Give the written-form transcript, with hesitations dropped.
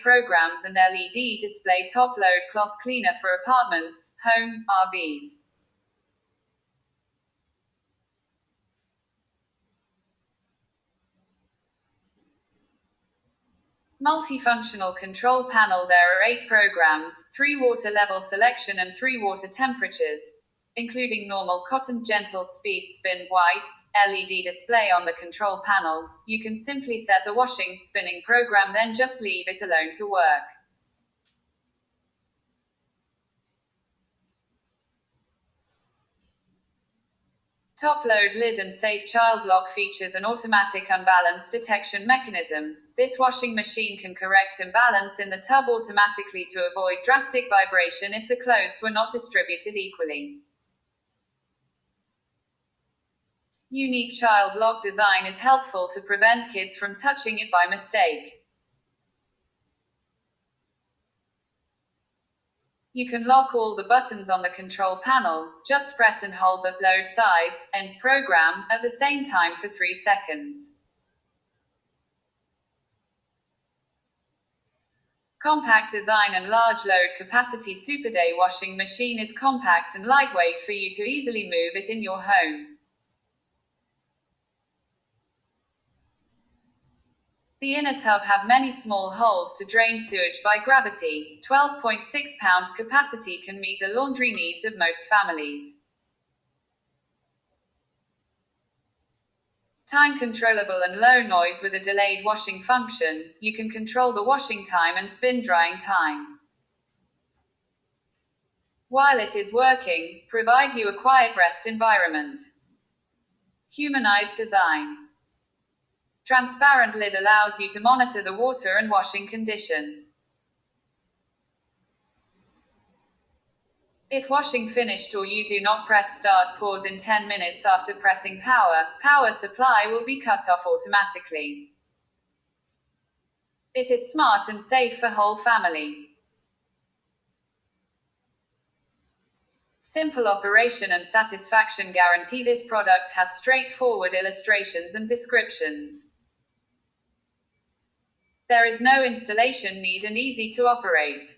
programs and LED display top-load cloth cleaner for apartments, home, RVs. Multifunctional control panel. There are 8 programs, 3 water level selection and 3 water temperatures, including normal, cotton, gentle, speed, spin, whites, LED display on the control panel. You can simply set the washing, spinning program, then just leave it alone to work. Top load lid and safe child lock features an automatic unbalance detection mechanism. This washing machine can correct imbalance in the tub automatically to avoid drastic vibration if the clothes were not distributed equally. Unique child lock design is helpful to prevent kids from touching it by mistake. You can lock all the buttons on the control panel. Just press and hold the load size and program at the same time for 3 seconds. Compact design and large load capacity. Superday washing machine is compact and lightweight for you to easily move it in your home. The inner tub have many small holes to drain sewage by gravity. 12.6 pounds capacity can meet the laundry needs of most families. Time controllable and low noise with a delayed washing function. You can control the washing time and spin drying time. While it is working, provide you a quiet rest environment. Humanized design. Transparent lid allows you to monitor the water and washing condition. If washing finished or you do not press start, pause in 10 minutes after pressing power supply will be cut off automatically. It is smart and safe for whole family. Simple operation and satisfaction guarantee. This product has straightforward illustrations and descriptions. There is no installation need and easy to operate.